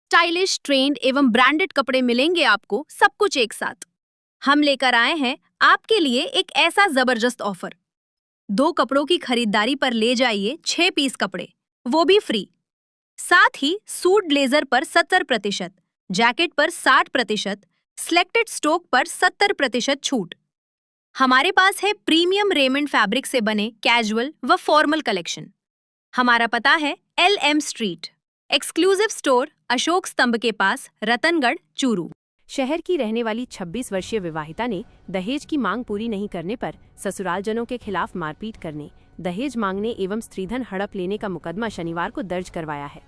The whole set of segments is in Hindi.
स्टाइलिश, ट्रेंड एवं ब्रांडेड कपड़े मिलेंगे आपको सब कुछ एक साथ। हम लेकर आए हैं आपके लिए एक ऐसा जबरदस्त ऑफर। 2 कपड़ों की खरीदारी पर ले जाइए 6 पीस कपड़े, वो भी फ्री। साथ ही सूट ब्लेजर पर 70%, जैकेट पर 60%, सिलेक्टेड स्टॉक पर 70% छूट। हमारे पास है प्रीमियम रेमंड फैब्रिक से बने कैजुअल व फॉर्मल कलेक्शन। हमारा पता है LM street, exclusive store, Ashok स्तंभ के पास, रतनगढ़, चूरू। शहर की रहने वाली 26 वर्षीय विवाहिता ने दहेज की मांग पूरी नहीं करने पर ससुरालजनों के खिलाफ मारपीट करने, दहेज मांगने एवं स्त्रीधन हड़प लेने का मुकदमा शनिवार को दर्ज करवाया है।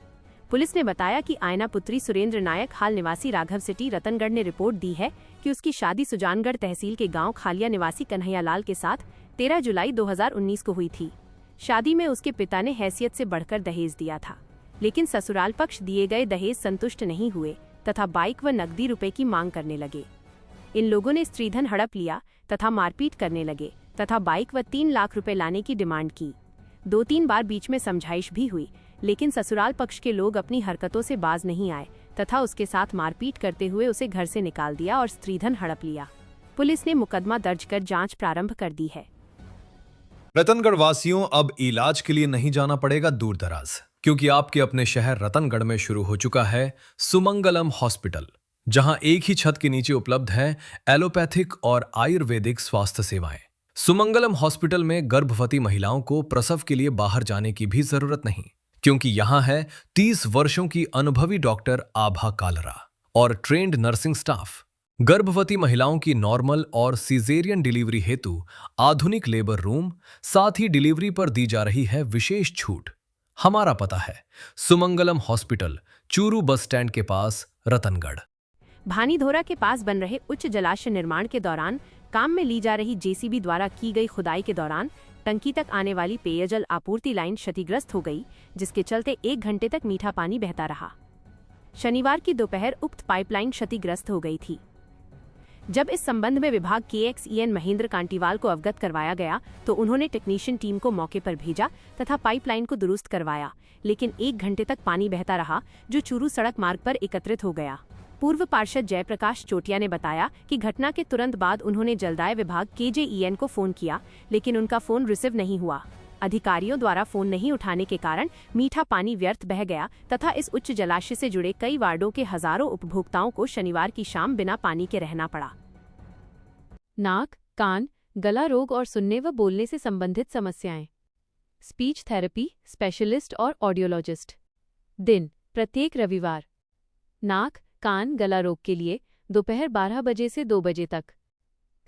पुलिस ने बताया कि आयना पुत्री सुरेंद्र नायक, हाल निवासी राघव सिटी, रतनगढ़ ने रिपोर्ट दी है कि उसकी शादी सुजानगढ़ तहसील के गांव खालिया निवासी कन्हैयालाल के साथ 13 जुलाई 2019 को हुई थी। शादी में उसके पिता ने हैसियत से बढ़कर दहेज दिया था, लेकिन ससुराल पक्ष दिए गए दहेज संतुष्ट नहीं हुए तथा बाइक व नकदी रुपए की मांग करने लगे। इन लोगों ने स्त्रीधन हड़प लिया तथा मारपीट करने लगे तथा बाइक व 3 लाख रुपए लाने की डिमांड की। 2-3 बार बीच में समझाइश भी हुई, लेकिन ससुराल पक्ष के लोग अपनी हरकतों से बाज नहीं आए तथा उसके साथ मारपीट करते हुए उसे घर से निकाल दिया और स्त्रीधन हड़प लिया। पुलिस ने मुकदमा दर्ज कर जांच प्रारंभ कर दी है। रतनगढ़ वासियों, अब इलाज के लिए नहीं जाना पड़ेगा दूर दराज, क्योंकि आपके अपने शहर रतनगढ़ में शुरू हो चुका है सुमंगलम हॉस्पिटल, जहां एक ही छत के नीचे उपलब्ध है एलोपैथिक और आयुर्वेदिक स्वास्थ्य सेवाएं। सुमंगलम हॉस्पिटल में गर्भवती महिलाओं को प्रसव के लिए बाहर जाने की भी जरूरत नहीं, क्योंकि यहां है 30 वर्षों की अनुभवी डॉक्टर आभा कालरा और ट्रेंड नर्सिंग स्टाफ। गर्भवती महिलाओं की नॉर्मल और सीजेरियन डिलीवरी हेतु आधुनिक लेबर रूम, साथ ही डिलीवरी पर दी जा रही है विशेष छूट। हमारा पता है Sumangalam hospital, Churu bus stand के पास, रतनगढ़। भानीधोरा के पास बन रहे उच्च जलाशय निर्माण के दौरान काम में ली जा रही जेसीबी द्वारा की गई खुदाई के दौरान टंकी तक आने वाली पेयजल आपूर्ति लाइन क्षतिग्रस्त हो गई, जिसके चलते 1 घंटे तक मीठा पानी बहता रहा। शनिवार की दोपहर उक्त पाइपलाइन क्षतिग्रस्त हो गई थी। जब इस संबंध में विभाग KXEN महेंद्र कांटीवाल को अवगत करवाया गया तो उन्होंने टेक्नीशियन टीम को मौके पर भेजा तथा पाइपलाइन को दुरुस्त करवाया, लेकिन 1 घंटे तक पानी बहता रहा, जो चूरू सड़क मार्ग पर एकत्रित हो गया। पूर्व पार्षद जयप्रकाश चोटिया ने बताया कि घटना के तुरंत बाद उन्होंने जलदाय विभाग KJEN को फोन किया, लेकिन उनका फोन रिसीव नहीं हुआ। अधिकारियों द्वारा फोन नहीं उठाने के कारण मीठा पानी व्यर्थ बह गया तथा इस उच्च जलाशय से जुड़े कई वार्डों के हजारों उपभोक्ताओं को शनिवार की शाम बिना पानी के रहना पड़ा। नाक, कान, गला रोग और सुनने व बोलने से संबंधित समस्याएं। स्पीच थेरेपी स्पेशलिस्ट और ऑडियोलॉजिस्ट। दिन प्रत्येक रविवार। नाक, कान, गला रोग के लिए दोपहर 12 बजे से 2 बजे तक।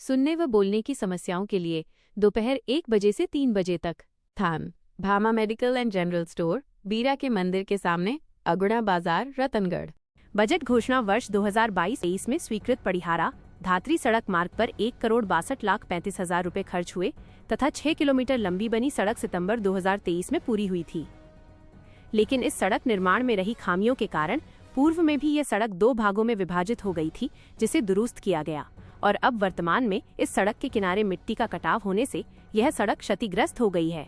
सुनने व बोलने की समस्याओं के लिए दोपहर 1 बजे से 3 बजे तक। थान Bhama medical and general store, बीरा के मंदिर के सामने, अगुड़ा बाजार, रतनगढ़। बजट घोषणा वर्ष 2022-23 में स्वीकृत पड़िहारा धात्री सड़क मार्ग पर 1,62,35,000 रुपए खर्च हुए तथा 6 किलोमीटर लंबी बनी सड़क सितंबर 2023 में पूरी हुई थी। लेकिन इस सड़क निर्माण में रही खामियों के कारण पूर्व में भी यह सड़क 2 भागों में विभाजित हो गई थी, जिसे दुरुस्त किया गया और अब वर्तमान में इस सड़क के किनारे मिट्टी का कटाव होने से यह सड़क क्षतिग्रस्त हो गई है,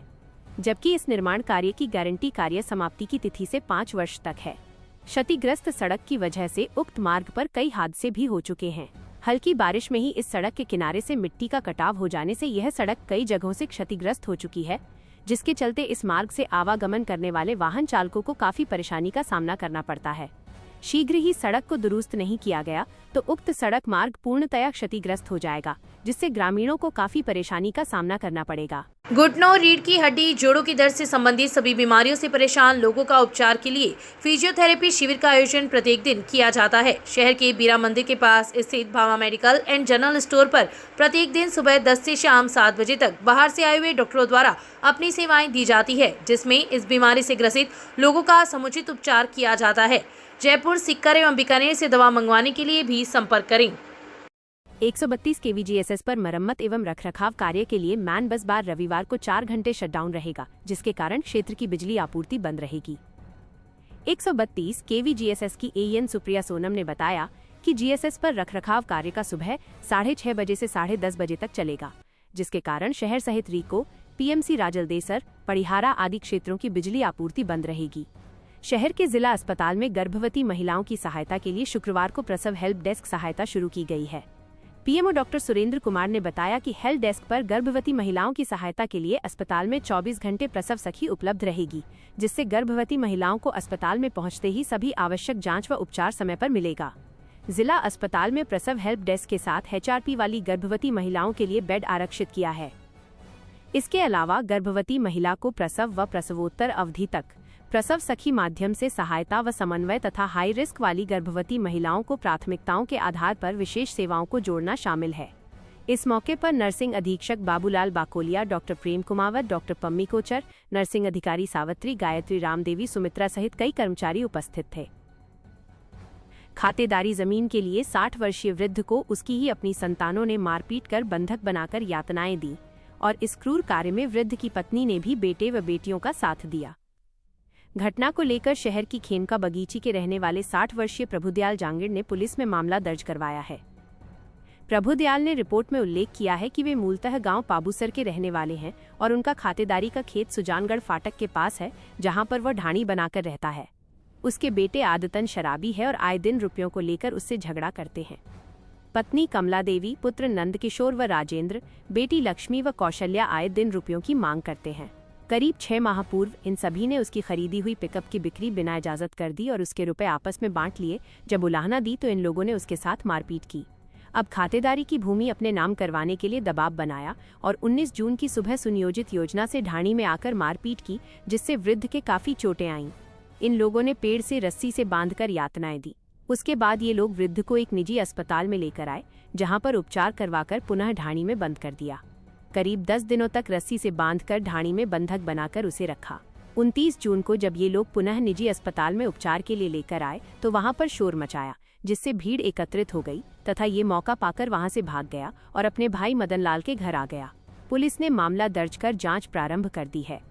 जबकि इस निर्माण कार्य की गारंटी कार्य समाप्ति की तिथि से 5 वर्ष तक है। क्षतिग्रस्त सड़क की वजह से उक्त मार्ग पर कई हादसे भी हो चुके हैं। हल्की बारिश में ही इस सड़क के किनारे से मिट्टी का कटाव हो जाने से यह सड़क कई जगहों से क्षतिग्रस्त हो चुकी है, जिसके चलते इस मार्ग से आवागमन करने वाले वाहन चालकों को काफी परेशानी का सामना करना पड़ता है। शीघ्र ही सड़क को दुरुस्त नहीं किया गया तो उक्त सड़क मार्ग पूर्णतया क्षतिग्रस्त हो जाएगा, जिससे ग्रामीणों को काफी परेशानी का सामना करना पड़ेगा। घुटनों, रीढ़ की हड्डी, जोड़ों की दर्द से संबंधित सभी बीमारियों से परेशान लोगों का उपचार के लिए फिजियोथेरेपी शिविर का आयोजन प्रत्येक दिन किया जाता है। शहर के बीरा मंदिर के पास स्थित Bhama medical and general store पर प्रत्येक दिन सुबह 10 से शाम 7 बजे तक बाहर से आए हुए डॉक्टरों द्वारा अपनी सेवाएं दी जाती है, जिसमें इस बीमारी से ग्रसित लोगों का समुचित उपचार किया जाता है। जयपुर, सीकर एवं बीकानेर से दवा मंगवाने के लिए भी संपर्क करें। 132 kV पर मरम्मत एवं रखरखाव कार्य के लिए मैन बस बार रविवार को 4 घंटे शटडाउन रहेगा, जिसके कारण क्षेत्र की बिजली आपूर्ति बंद रहेगी। 132 kV की AN सुप्रिया सोनम ने बताया कि GSS पर रखरखाव कार्य का सुबह 6:30 बजे से 10:30 बजे तक चलेगा, जिसके कारण शहर सहित रीको, PMC राजलदेसर, पड़िहारा आदि क्षेत्रों की बिजली आपूर्ति बंद रहेगी। शहर के जिला अस्पताल में गर्भवती महिलाओं की सहायता के लिए शुक्रवार को प्रसव हेल्प डेस्क सहायता शुरू की गई है। पीएमओ डॉक्टर सुरेंद्र कुमार ने बताया कि हेल्प डेस्क पर गर्भवती महिलाओं की सहायता के लिए अस्पताल में 24 घंटे प्रसव सखी उपलब्ध रहेगी, जिससे गर्भवती महिलाओं को अस्पताल में पहुंचते ही सभी आवश्यक जांच व उपचार समय पर मिलेगा। जिला अस्पताल में प्रसव हेल्प डेस्क के साथ HRP वाली गर्भवती महिलाओं के लिए बेड आरक्षित किया है। इसके अलावा गर्भवती महिला को प्रसव व प्रसवोत्तर अवधि तक प्रसव सखी माध्यम से सहायता व समन्वय तथा हाई रिस्क वाली गर्भवती महिलाओं को प्राथमिकताओं के आधार पर विशेष सेवाओं को जोड़ना शामिल है। इस मौके पर नर्सिंग अधीक्षक बाबूलाल बाकोलिया, डॉक्टर प्रेम कुमावत, डॉक्टर पम्मी कोचर, नर्सिंग अधिकारी सावित्री, गायत्री, रामदेवी, सुमित्रा सहित कई कर्मचारी उपस्थित थे। खातेदारी जमीन के लिए 60 वर्षीय वृद्ध को उसकी ही अपनी संतानों ने मारपीट कर बंधक बनाकर यातनाएं दी और इस क्रूर कार्य में वृद्ध की पत्नी ने भी बेटे व बेटियों का साथ दिया। घटना को लेकर शहर की खेमका बगीची के रहने वाले 60 वर्षीय प्रभुदयाल जांगिड़ ने पुलिस में मामला दर्ज करवाया है। प्रभुदयाल ने रिपोर्ट में उल्लेख किया है कि वे मूलतः गांव पाबूसर के रहने वाले हैं और उनका खातेदारी का खेत सुजानगढ़ फाटक के पास है, जहां पर वह ढाणी बनाकर रहता है। उसके बेटे आदतन शराबी है और आए दिन रुपयों को लेकर उससे झगड़ा करते हैं। पत्नी कमला देवी, पुत्र नंद किशोर व राजेंद्र, बेटी लक्ष्मी व कौशल्या आए दिन रुपयों की मांग करते हैं। करीब 6 माह पूर्व इन सभी ने उसकी खरीदी हुई पिकअप की बिक्री बिना इजाजत कर दी और उसके रुपए आपस में बांट लिए। जब उलाहना दी तो इन लोगों ने उसके साथ मारपीट की। अब खातेदारी की भूमि अपने नाम करवाने के लिए दबाव बनाया और 19 जून की सुबह सुनियोजित योजना से ढाणी में आकर मारपीट की, जिससे वृद्ध के काफी चोटें आईं। इन लोगों ने पेड़ से रस्सी से बांधकर यातनाएं दी। उसके बाद ये लोग वृद्ध को एक निजी अस्पताल में लेकर आए, जहां पर उपचार करवाकर पुनः ढाणी में बंद कर दिया। करीब 10 दिनों तक रस्सी से बांधकर ढाणी में बंधक बनाकर उसे रखा। 29 जून को जब ये लोग पुनः निजी अस्पताल में उपचार के लिए लेकर आए तो वहां पर शोर मचाया, जिससे भीड़ एकत्रित हो गई तथा ये मौका पाकर वहां से भाग गया और अपने भाई मदन लाल के घर आ गया। पुलिस ने मामला दर्ज कर जांच प्रारंभ कर दी है।